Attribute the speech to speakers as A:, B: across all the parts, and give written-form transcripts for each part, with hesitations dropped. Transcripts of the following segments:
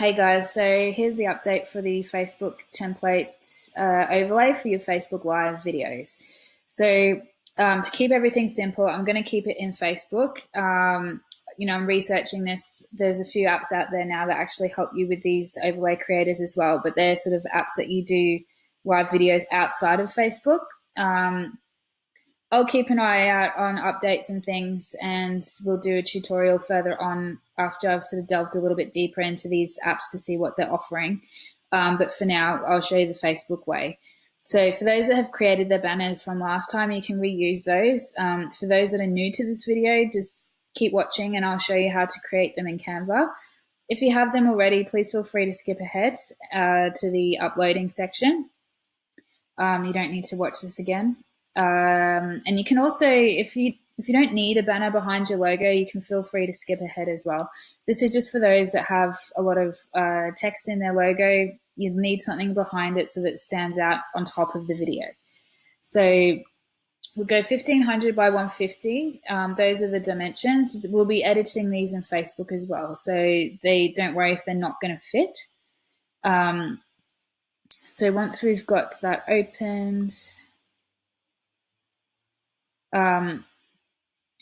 A: Hey guys, so here's the update for the Facebook template overlay for your Facebook Live videos. So to keep everything simple, I'm going to keep it in Facebook. I'm researching this. There's a few apps out there now that actually help you with these overlay creators as well, but they're sort of apps that you do live videos outside of Facebook. I'll keep an eye out on updates and things, and we'll do a tutorial further on after I've sort of delved a little bit deeper into these apps to see what they're offering. But for now, I'll show you the Facebook way. So for those that have created their banners from last time, you can reuse those. For those that are new to this video, just keep watching and I'll show you how to create them in Canva. If you have them already, please feel free to skip ahead to the uploading section. You don't need to watch this again. And you can also, if you don't need a banner behind your logo, you can feel free to skip ahead as well. This is just for those that have a lot of text in their logo. You need something behind it so that it stands out on top of the video. So we'll go 1500 by 150. Those are the dimensions. We'll be editing these in Facebook as well, so they don't worry if they're not going to fit. So once we've got that opened,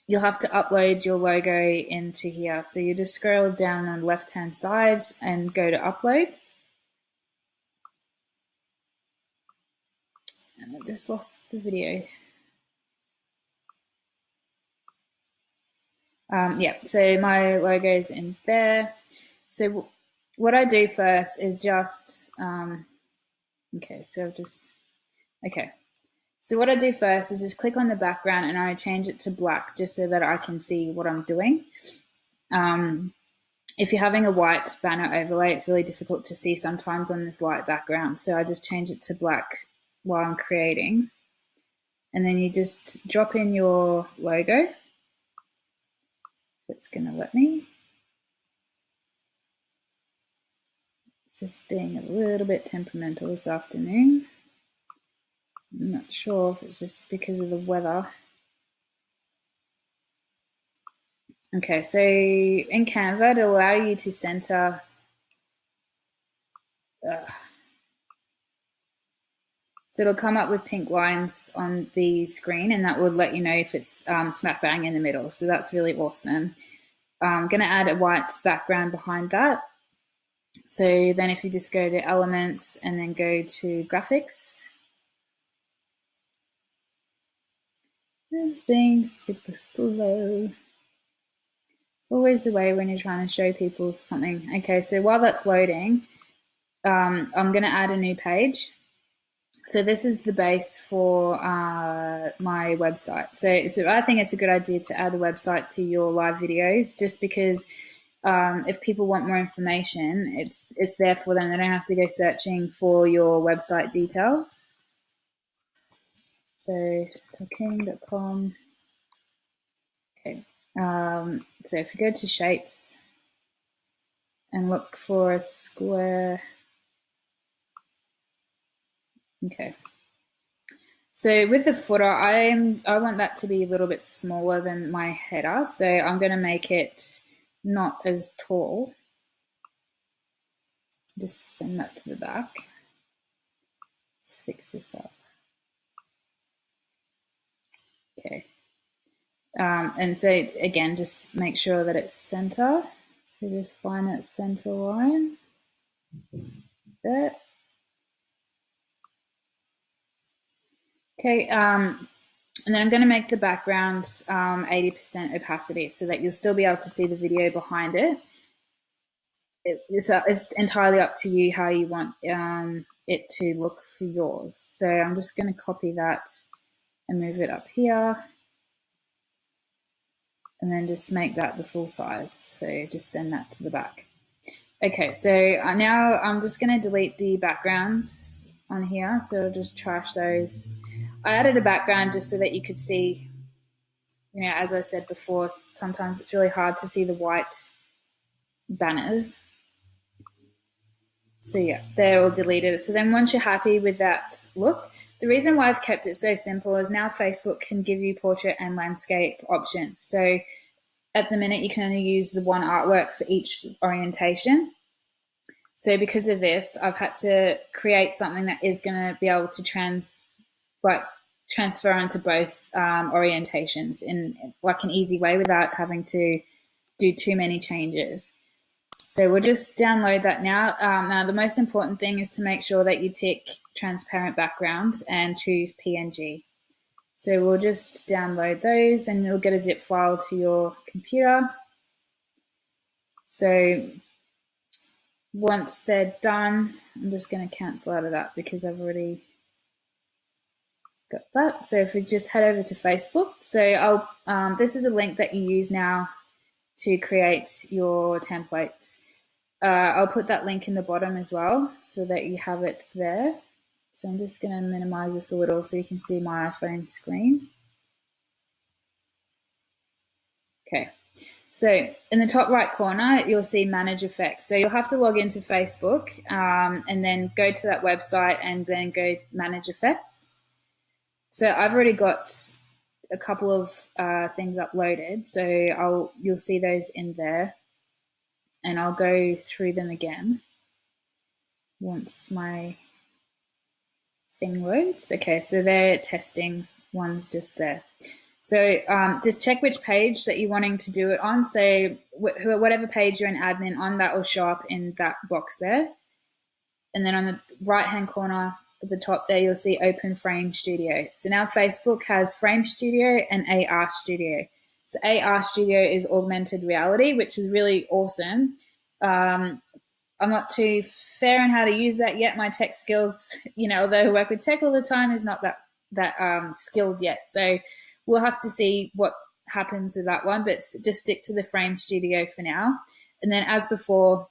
A: you'll have to upload your logo into here. So you just scroll down on the left-hand side and go to uploads. And I just lost the video. So my logo's in there. So what I do first is just, So what I do first is just click on the background and I change it to black just so that I can see what I'm doing. If you're having a white banner overlay, it's really difficult to see sometimes on this light background. So I just change it to black while I'm creating. And then you just drop in your logo. It's going to let me. It's just being a little bit temperamental this afternoon. I'm not sure if it's just because of the weather. Okay, so in Canva, it'll allow you to center. So it'll come up with pink lines on the screen, and that will let you know if it's smack bang in the middle. So that's really awesome. I'm going to add a white background behind that. So then if you just go to elements and then go to graphics. It's being super slow. It's always the way when you're trying to show people something. Okay, so while that's loading, I'm going to add a new page. So this is the base for my website. So I think it's a good idea to add a website to your live videos, just because if people want more information, it's there for them. They don't have to go searching for your website details. So talking.com. Okay. So if you go to shapes and look for a square. Okay. So with the footer, I want that to be a little bit smaller than my header. So I'm going to make it not as tall. Just send that to the back. Let's fix this up. Okay. And so again, just make sure that it's center. So just find that center line. There. Okay, and then I'm going to make the backgrounds 80% opacity so that you'll still be able to see the video behind it. It's entirely up to you how you want it to look for yours. So I'm just going to copy that and move it up here. And then just make that the full size. So just send that to the back. Okay, so now I'm just going to delete the backgrounds on here. So I'll just trash those. I added a background just so that you could see, as I said before, sometimes it's really hard to see the white banners. So yeah, they're all deleted. So then once you're happy with that look, the reason why I've kept it so simple is now Facebook can give you portrait and landscape options. So at the minute, you can only use the one artwork for each orientation. So because of this, I've had to create something that is going to be able to transfer onto both orientations in like an easy way without having to do too many changes. So we'll just download that now. Now the most important thing is to make sure that you tick transparent background and choose PNG. So we'll just download those and you'll get a zip file to your computer. So once they're done, I'm just going to cancel out of that because I've already got that. So if we just head over to Facebook, so this is a link that you use now to create your templates. I'll put that link in the bottom as well so that you have it there. So I'm just going to minimize this a little so you can see my iPhone screen. Okay. So in the top right corner, you'll see Manage Effects. So you'll have to log into Facebook and then go to that website and then go Manage Effects. So I've already got a couple of things uploaded. So you'll see those in there. And I'll go through them again once my thing loads. Okay, so they're testing ones just there. So just check which page that you're wanting to do it on. So whatever page you're an admin on, that will show up in that box there. And then on the right-hand corner at the top there, you'll see Open Frame Studio. So now Facebook has Frame Studio and AR Studio. So AR Studio is augmented reality, which is really awesome. I'm not too fair on how to use that yet. My tech skills, although I work with tech all the time, is not that skilled yet. So we'll have to see what happens with that one, but just stick to the Frame Studio for now. And then as before,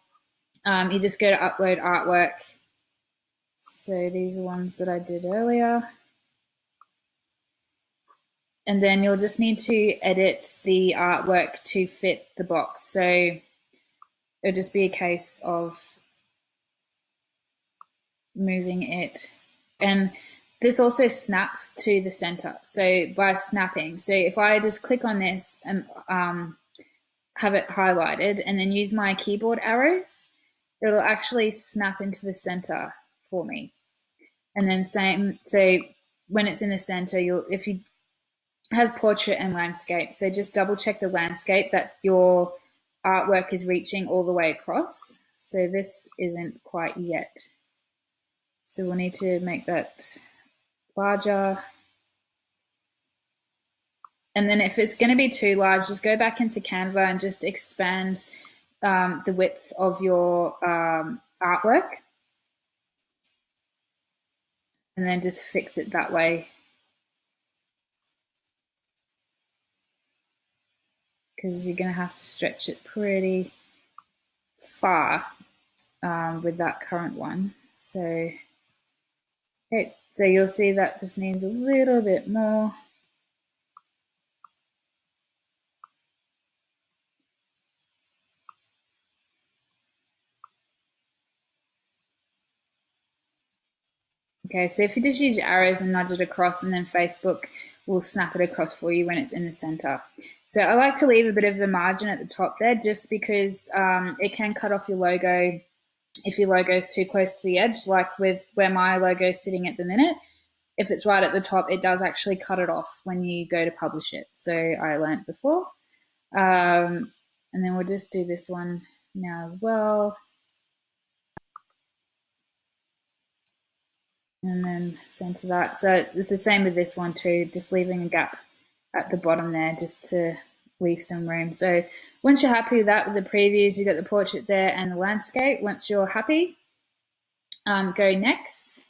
A: you just go to Upload Artwork. So these are ones that I did earlier. And then you'll just need to edit the artwork to fit the box. So it'll just be a case of moving it. And this also snaps to the center. So by snapping, so if I just click on this and have it highlighted and then use my keyboard arrows, it'll actually snap into the center for me. And then so when it's in the center, it has portrait and landscape. So just double check the landscape that your artwork is reaching all the way across. So this isn't quite yet. So we'll need to make that larger. And then if it's going to be too large, just go back into Canva and just expand the width of your artwork. And then just fix it that way. Because you're going to have to stretch it pretty far with that current one. So, okay, so you'll see that just needs a little bit more. Okay, so if you just use your arrows and nudge it across, and then Facebook will snap it across for you when it's in the center. So I like to leave a bit of a margin at the top there just because it can cut off your logo if your logo is too close to the edge, like with where my logo is sitting at the minute. If it's right at the top, it does actually cut it off when you go to publish it. So I learned before. And then we'll just do this one now as well. And then center that. So it's the same with this one too, just leaving a gap at the bottom there just to leave some room. So once you're happy with that, with the previews, you've got the portrait there and the landscape. Once you're happy, go next.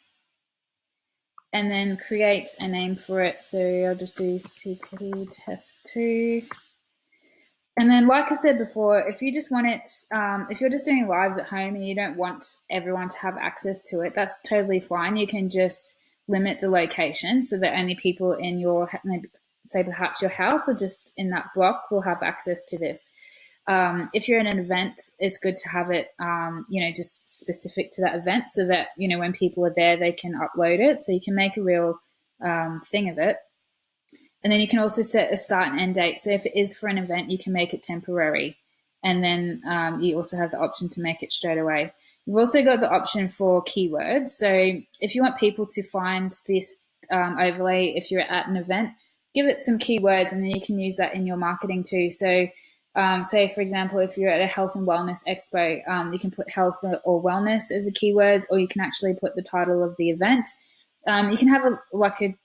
A: And then create a name for it. So I'll just do CPD test 2. And then, like I said before, if you just want it, if you're just doing lives at home and you don't want everyone to have access to it, that's totally fine. You can just limit the location so that only people in your, say perhaps your house or just in that block will have access to this. If you're in an event, it's good to have it, just specific to that event so that, when people are there, they can upload it. So you can make a real thing of it. And then you can also set a start and end date. So if it is for an event, you can make it temporary. And then you also have the option to make it straight away. You've also got the option for keywords. So if you want people to find this overlay, if you're at an event, give it some keywords and then you can use that in your marketing too. So say, for example, if you're at a health and wellness expo, you can put health or wellness as a keywords, or you can actually put the title of the event. You can have a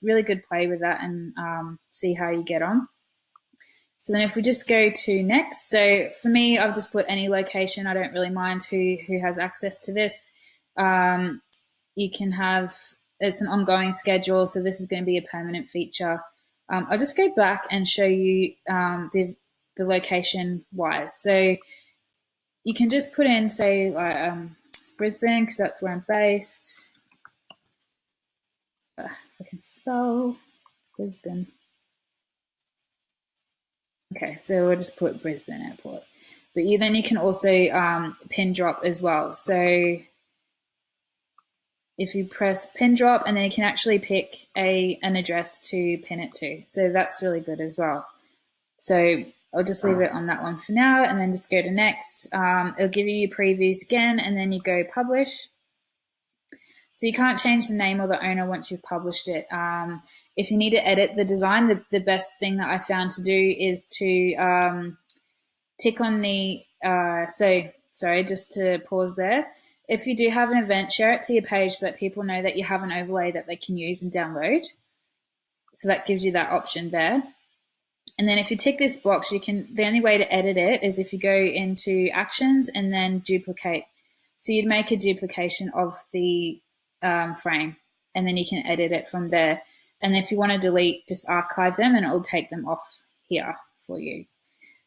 A: really good play with that and see how you get on. So then if we just go to next, so for me, I've just put any location. I don't really mind who has access to this. You can have, it's an ongoing schedule, so this is going to be a permanent feature. I'll just go back and show you the location wise. So you can just put in, say, like Brisbane, because that's where I'm based. I can spell Brisbane. Okay, so we'll just put Brisbane Airport. But then you can also pin drop as well. So if you press pin drop, and then you can actually pick an address to pin it to. So that's really good as well. So I'll just leave it on that one for now, and then just go to next. It'll give you your previews again, and then you go publish. So you can't change the name or the owner once you've published it. If you need to edit the design, the best thing that I found to do is to tick on the, sorry, just to pause there. If you do have an event, share it to your page so that people know that you have an overlay that they can use and download. So that gives you that option there. And then if you tick this box, the only way to edit it is if you go into actions and then duplicate. So you'd make a duplication of the frame, and then you can edit it from there. And if you want to delete, just archive them and it'll take them off here for you.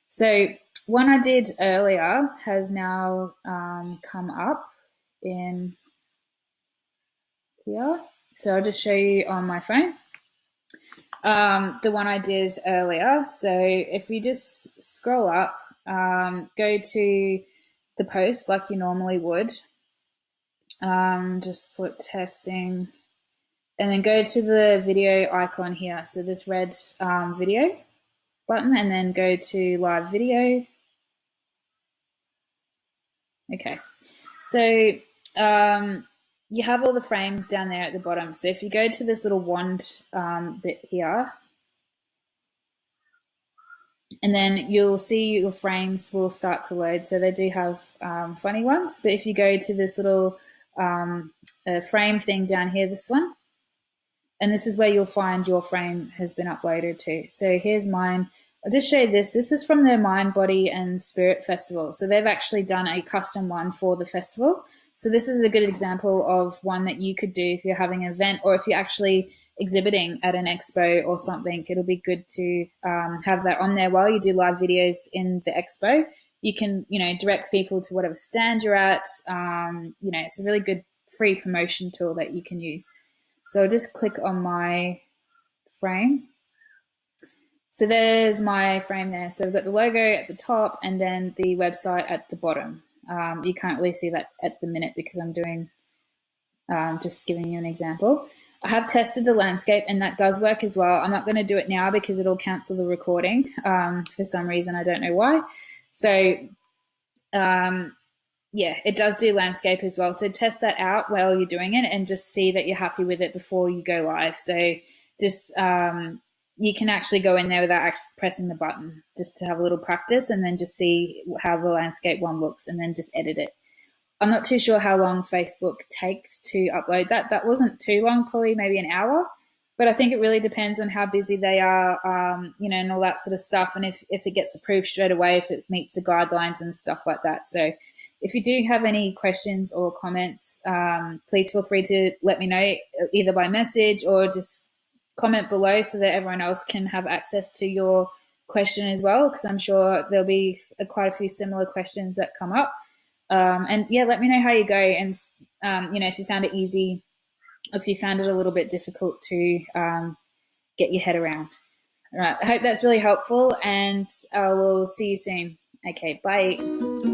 A: So one I did earlier has now come up in here. So I'll just show you on my phone. The one I did earlier. So if you just scroll up, go to the post like you normally would. Just put testing, and then go to the video icon here. So this red video button, and then go to live video. Okay, so you have all the frames down there at the bottom. So if you go to this little wand bit here, and then you'll see your frames will start to load. So they do have funny ones, but if you go to this little frame thing down here, this one, and this is where you'll find your frame has been uploaded to. So here's mine. I'll just show you this. This is from the Mind, Body and Spirit Festival. So they've actually done a custom one for the festival. So this is a good example of one that you could do if you're having an event, or if you're actually exhibiting at an expo or something. It'll be good to have that on there while you do live videos in the expo. You can, direct people to whatever stand you're at. It's a really good free promotion tool that you can use. So I'll just click on my frame. So there's my frame there. So I've got the logo at the top and then the website at the bottom. You can't really see that at the minute because I'm doing, just giving you an example. I have tested the landscape and that does work as well. I'm not going to do it now because it'll cancel the recording for some reason. I don't know why. So yeah, it does do landscape as well. So test that out while you're doing it and just see that you're happy with it before you go live. So just you can actually go in there without actually pressing the button, just to have a little practice and then just see how the landscape one looks and then just edit it. I'm not too sure how long Facebook takes to upload that. That wasn't too long, probably maybe an hour. But I think it really depends on how busy they are, and all that sort of stuff. And if it gets approved straight away, if it meets the guidelines and stuff like that. So if you do have any questions or comments, please feel free to let me know either by message or just comment below so that everyone else can have access to your question as well, because I'm sure there'll be quite a few similar questions that come up. And yeah, let me know how you go and, if you found it easy, if you found it a little bit difficult to get your head around. All right, I hope that's really helpful and I will see you soon. Okay, bye.